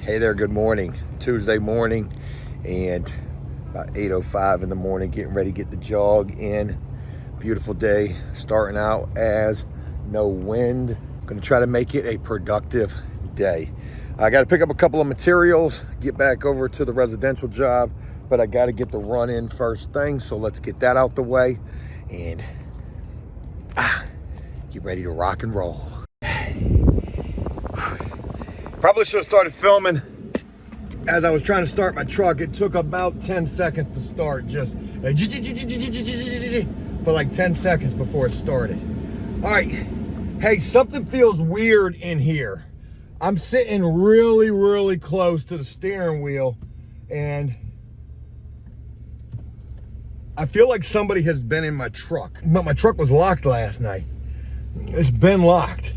Hey there, good morning. Tuesday morning, and about 8:05 in the morning, getting ready to get the jog in. Beautiful day, starting out as no wind. Gonna try to make it a productive day. I gotta pick up a couple of materials, get back over to the residential job, but I gotta get the run in first thing, so let's get that out the way and get ready to rock and roll. Probably should have started filming as I was trying to start my truck. It took about 10 seconds to start, just for like 10 seconds before it started. All right, hey, something feels weird in here. I'm sitting really close to the steering wheel, and I feel like somebody has been in my truck. But my truck was locked last night. It's been locked.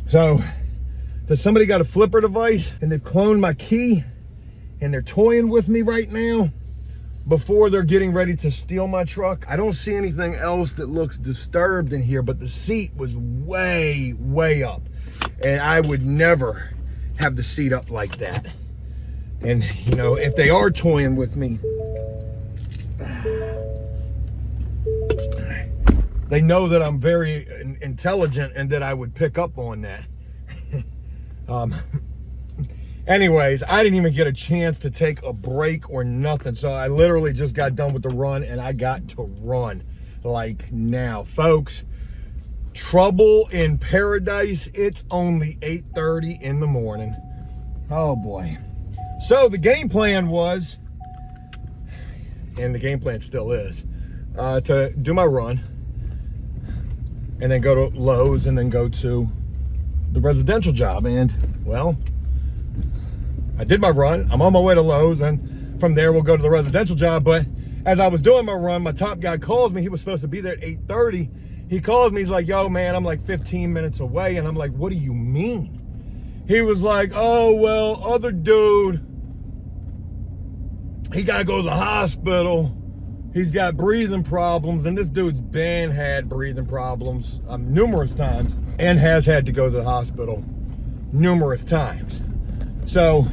So, does somebody got a flipper device and they've cloned my key and they're toying with me right now before they're getting ready to steal my truck? I don't see anything else that looks disturbed in here, but the seat was way up. And I would never have the seat up like that. And, you know, if they are toying with me, they know that I'm very intelligent and that I would pick up on that. Anyways, I didn't even get a chance to take a break or nothing. So I literally just got done with the run, and I got to run like now. Folks, trouble in paradise. It's only 8:30 in the morning. Oh boy. So the game plan was, and the game plan still is, to do my run and then go to Lowe's and then go to the residential job. And well, I did my run. I'm on my way to Lowe's, and from there we'll go to the residential job. But as I was doing my run, my top guy calls me. He was supposed to be there at 8:30. He calls me, he's like, yo man, I'm like 15 minutes away. And I'm like, what do you mean? He was like, oh well, other dude, he gotta go to the hospital. He's got breathing problems, and this dude's been had breathing problems numerous times and has had to go to the hospital numerous times. So,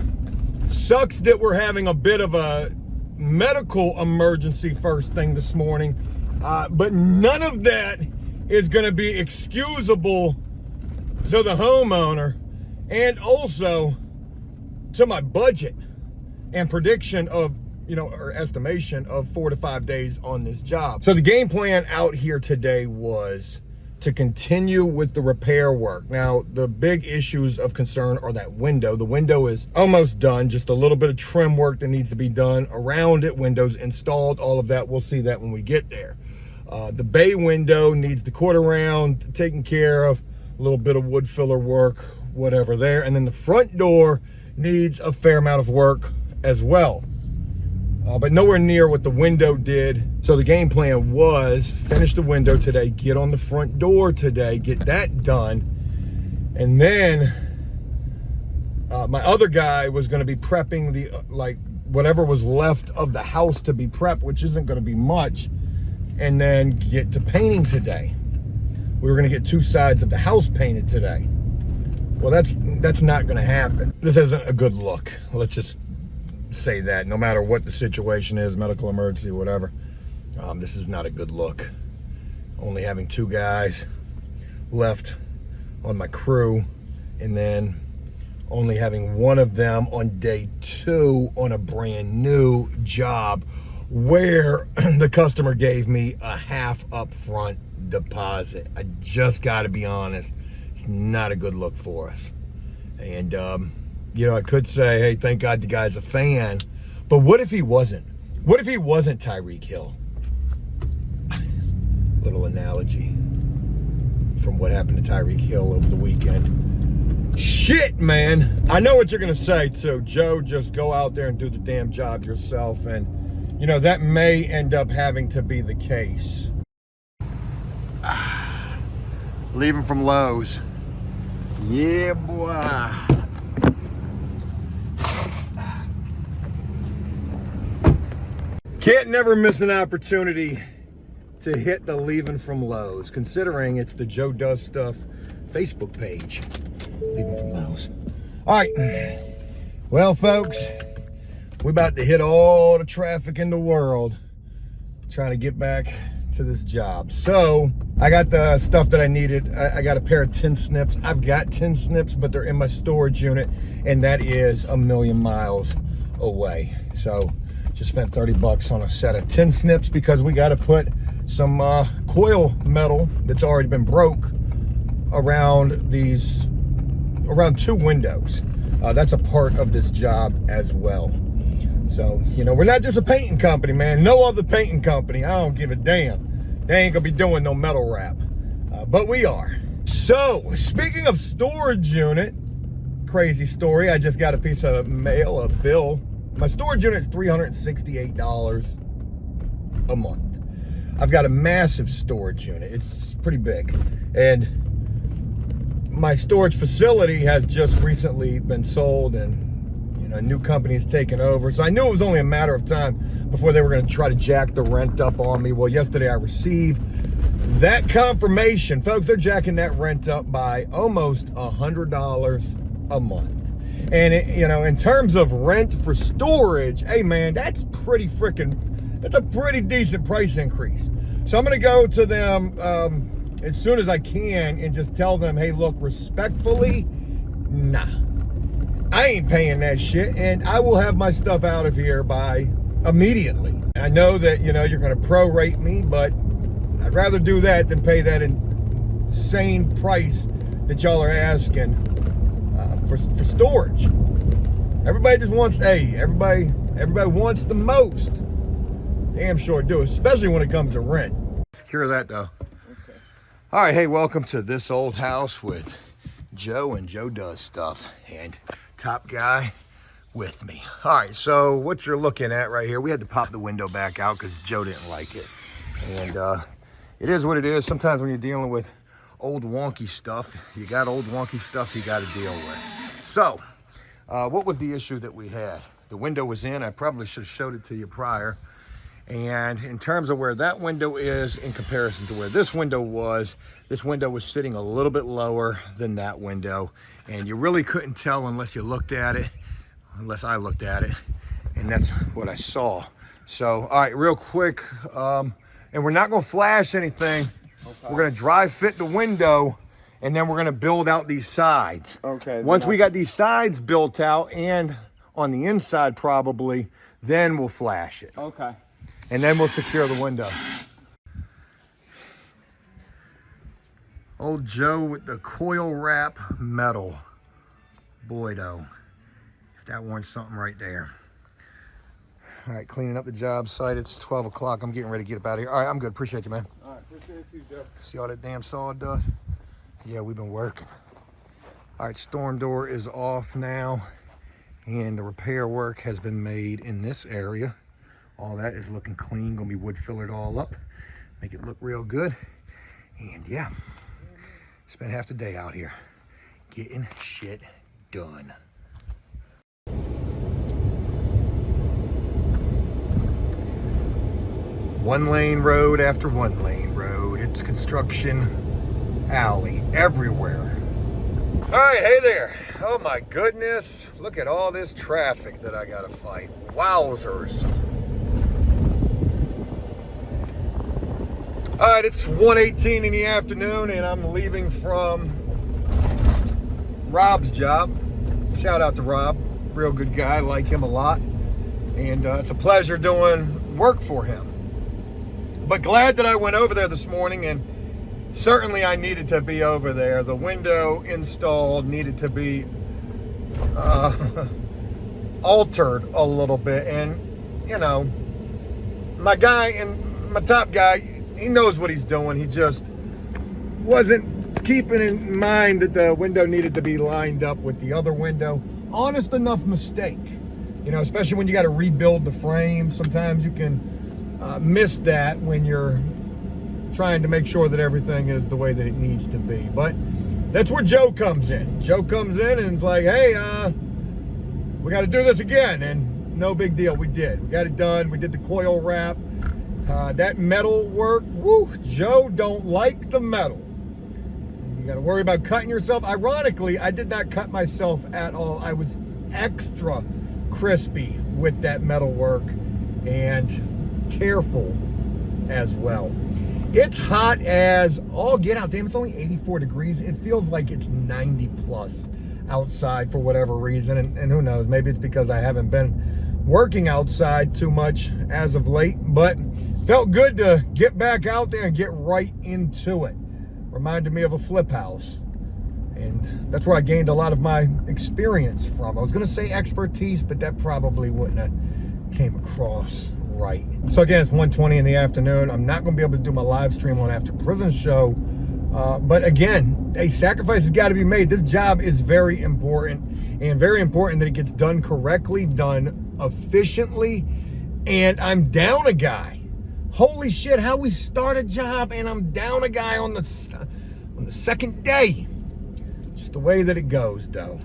sucks that we're having a bit of a medical emergency first thing this morning, but none of that is gonna be excusable to the homeowner and also to my budget and prediction of, you know, or estimation of 4 to 5 days on this job. So the game plan out here today was to continue with the repair work. Now, the big issues of concern are that window. The window is almost done, just a little bit of trim work that needs to be done around it. Windows installed, all of that. We'll see that when we get there. The bay window needs the quarter round taken care of, a little bit of wood filler work, whatever there. And then the front door needs a fair amount of work as well. But nowhere near what the window did. So the game plan was finish the window today, get on the front door today, get that done. And then my other guy was going to be prepping the, like, whatever was left of the house to be prepped, which isn't going to be much, and then get to painting today. We were going to get 2 sides of the house painted today. Well, that's not going to happen. This isn't a good look. Let's just say that. No matter what the situation is, medical emergency, whatever, this is not a good look. Only having 2 guys left on my crew, and then only having one of them on day 2 on a brand new job where the customer gave me a half upfront deposit. I just got to be honest, it's not a good look for us. And you know, I could say, hey, thank God the guy's a fan, but what if he wasn't? What if he wasn't Tyreek Hill? Little analogy from what happened to Tyreek Hill over the weekend. Shit, man. I know what you're gonna say too. Joe, just go out there and do the damn job yourself. And you know, that may end up having to be the case. Leaving from Lowe's. Yeah, boy. Can't never miss an opportunity to hit the Leaving from Lowe's, considering it's the Joe Does Stuff Facebook page. Leaving from Lowe's. All right, Well, folks, we're about to hit all the traffic in the world trying to get back to this job. So I got the stuff that I needed. I got a pair of tin snips. I've got tin snips, but they're in my storage unit, and that is a million miles away. So just spent 30 bucks on a set of tin snips because we got to put some coil metal that's already been broke around two windows. That's a part of this job as well. So, you know, we're not just a painting company, man. No other painting company, I don't give a damn. They ain't gonna be doing no metal wrap, but we are. So, speaking of storage unit, crazy story. I just got a piece of mail, a bill. My storage unit is $368 a month. I've got a massive storage unit. It's pretty big. And my storage facility has just recently been sold, and a new company's taken over. So I knew it was only a matter of time before they were going to try to jack the rent up on me. Well, yesterday I received that confirmation. Folks, they're jacking that rent up by almost $100 a month. And in terms of rent for storage, hey man, that's a pretty decent price increase. So I'm going to go to them as soon as I can and just tell them, hey, look, respectfully, nah, I ain't paying that shit, and I will have my stuff out of here by immediately. I know that, you're going to prorate me, but I'd rather do that than pay that insane price that y'all are asking for storage. Everybody just wants, everybody wants the most. Damn sure do, especially when it comes to rent. Secure that though. Okay. All right, hey, welcome to This Old House with Joe, and Joe does stuff, and top guy with me. All right, so what you're looking at right here, we had to pop the window back out because Joe didn't like it. And it is what it is. Sometimes when you're dealing with old wonky stuff, you got old wonky stuff you got to deal with. So what was the issue that we had? The window was in. I probably should have showed it to you prior. And in terms of where that window is in comparison to where this window was sitting a little bit lower than that window. And you really couldn't tell unless I looked at it. And that's what I saw. So, all right, real quick. And we're not gonna flash anything. Okay. We're gonna dry fit the window, and then we're gonna build out these sides. Okay. Once we got these sides built out and on the inside probably, then we'll flash it. Okay. And then we'll secure the window. Old Joe with the coil wrap metal. Boy, though, if that weren't something right there. All right, cleaning up the job site. It's 12 o'clock. I'm getting ready to get up out of here. All right, I'm good. Appreciate you, man. All right, appreciate you, Joe. See all that damn sawdust? Yeah, we've been working. All right, storm door is off now, and the repair work has been made in this area. All that is looking clean. Gonna be wood fillered all up, make it look real good. And yeah, spent half the day out here getting shit done. One lane road after one lane road. It's construction alley everywhere. All right, hey there. Oh my goodness. Look at all this traffic that I gotta fight. Wowzers. All right, it's 1:18 in the afternoon, and I'm leaving from Rob's job. Shout out to Rob, real good guy, like him a lot. And it's a pleasure doing work for him. But glad that I went over there this morning, and certainly I needed to be over there. The window install needed to be altered a little bit. And, my guy and my top guy, he knows what he's doing. He just wasn't keeping in mind that the window needed to be lined up with the other window. Honest enough mistake. Especially when you got to rebuild the frame. Sometimes you can miss that when you're trying to make sure that everything is the way that it needs to be. But that's where Joe comes in. Joe comes in and is like, hey, we got to do this again. And no big deal, we did. We got it done. We did the coil wrap. That metal work, woo, Joe don't like the metal. You got to worry about cutting yourself. Ironically, I did not cut myself at all. I was extra crispy with that metal work and careful as well. It's hot as all get out. Damn, it's only 84 degrees. It feels like it's 90 plus outside for whatever reason. And who knows, maybe it's because I haven't been working outside too much as of late, but felt good to get back out there and get right into it. Reminded me of a flip house. And that's where I gained a lot of my experience from. I was going to say expertise, but that probably wouldn't have came across right. So again, it's 1:20 in the afternoon. I'm not going to be able to do my live stream on After Prison Show. But again, a sacrifice has got to be made. This job is very important, and very important that it gets done correctly, done efficiently. And I'm down a guy. Holy shit, how we start a job and I'm down a guy on the second day. Just the way that it goes, though.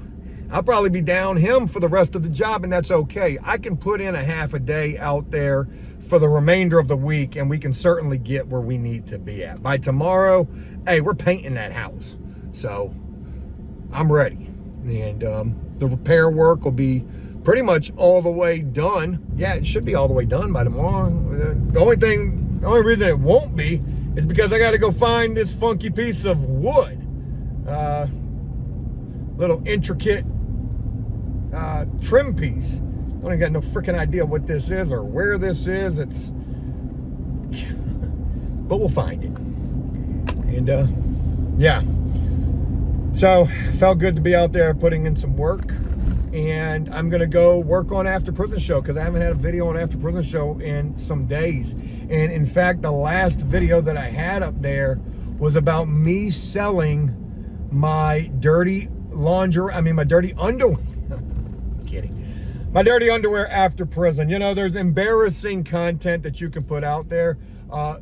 I'll probably be down him for the rest of the job, and that's okay. I can put in a half a day out there for the remainder of the week, and we can certainly get where we need to be at. By tomorrow, hey, we're painting that house. So I'm ready. And the repair work will be pretty much all the way done. Yeah, it should be all the way done by tomorrow. The only reason it won't be is because I got to go find this funky piece of wood. Little intricate trim piece. I don't got no freaking idea what this is or where this is. But we'll find it. And yeah. So felt good to be out there putting in some work. And I'm gonna go work on After Prison Show because I haven't had a video on After Prison Show in some days. And in fact, the last video that I had up there was about me selling my dirty my dirty underwear. Kidding. My dirty underwear after prison. You know, there's embarrassing content that you can put out there,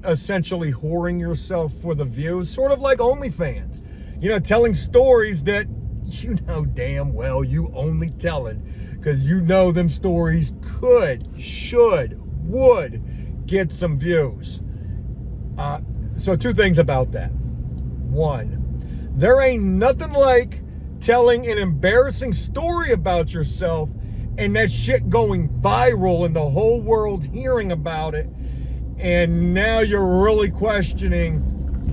essentially whoring yourself for the views, sort of like OnlyFans. You know, telling stories that you know damn well you only telling because you know them stories could, should, would get some views. So two things about that. One, there ain't nothing like telling an embarrassing story about yourself and that shit going viral and the whole world hearing about it, and now you're really questioning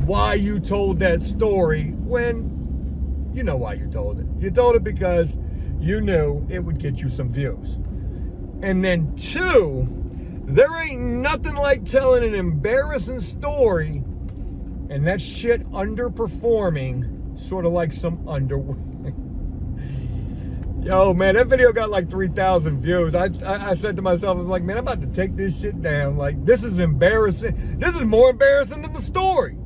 why you told that story when you know why you told it. You told it because you knew it would get you some views. And then two, there ain't nothing like telling an embarrassing story and that shit underperforming, sort of like some underwear. Yo, man, that video got like 3,000 views. I said to myself, I was like, man, I'm about to take this shit down. Like, this is embarrassing. This is more embarrassing than the story.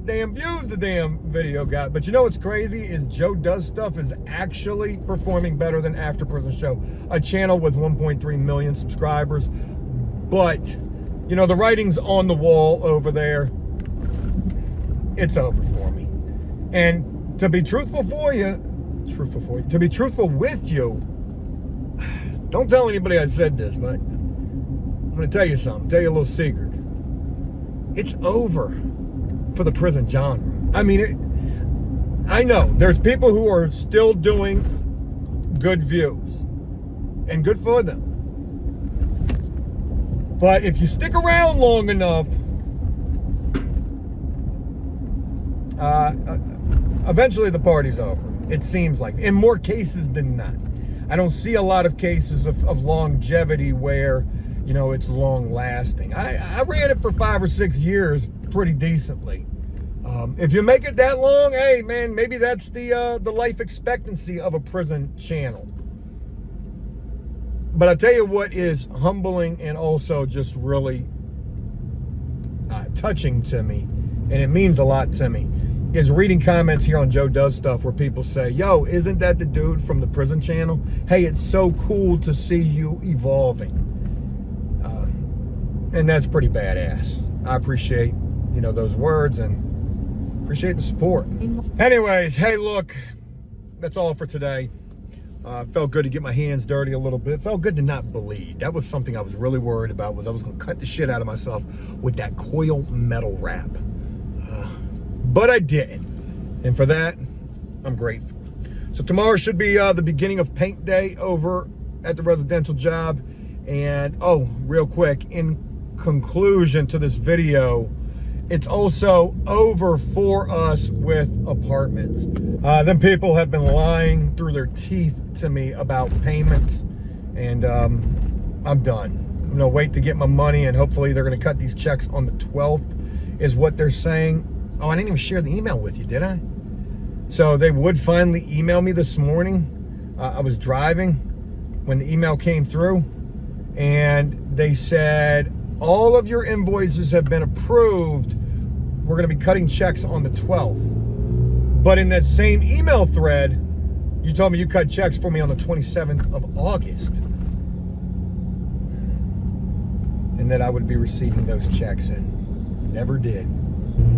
Damn views the damn video got. But you know what's crazy is Joe Does Stuff is actually performing better than After Prison Show, a channel with 1.3 million subscribers. But, you know, the writing's on the wall over there. It's over for me. And to be truthful with you, don't tell anybody I said this, but I'm going to tell you something, tell you a little secret. It's over for the prison genre. I mean, I know there's people who are still doing good views, and good for them. But if you stick around long enough, eventually the party's over. It seems like, in more cases than not. I don't see a lot of cases of longevity where, you know, it's long lasting. I ran it for 5 or 6 years pretty decently. If you make it that long, hey man, maybe that's the life expectancy of a prison channel. But I tell you what is humbling and also just really touching to me, and it means a lot to me, is reading comments here on Joe Does Stuff where people say, yo, isn't that the dude from the prison channel? Hey, it's so cool to see you evolving. And that's pretty badass. I appreciate, you know, those words and appreciate the support. Anyways, hey, look, that's all for today. Felt good to get my hands dirty a little bit. Felt good to not bleed. That was something I was really worried about, was I was going to cut the shit out of myself with that coil metal wrap. But I didn't. And for that, I'm grateful. So tomorrow should be the beginning of paint day over at the residential job. And oh, real quick, in conclusion to this video, it's also over for us with apartments. Them people have been lying through their teeth to me about payments, and I'm done. I'm gonna wait to get my money, and hopefully they're gonna cut these checks on the 12th, is what they're saying. Oh, I didn't even share the email with you, did I? So they would finally email me this morning. I was driving when the email came through, and they said, all of your invoices have been approved. We're gonna be cutting checks on the 12th. But in that same email thread, you told me you cut checks for me on the 27th of August. And that I would be receiving those checks, and never did.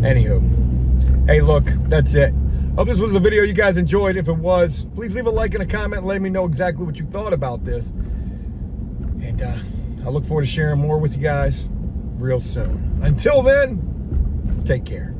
Anywho, hey, look, that's it. Hope this was a video you guys enjoyed. If it was, please leave a like and a comment and let me know exactly what you thought about this. And I look forward to sharing more with you guys real soon. Until then, take care.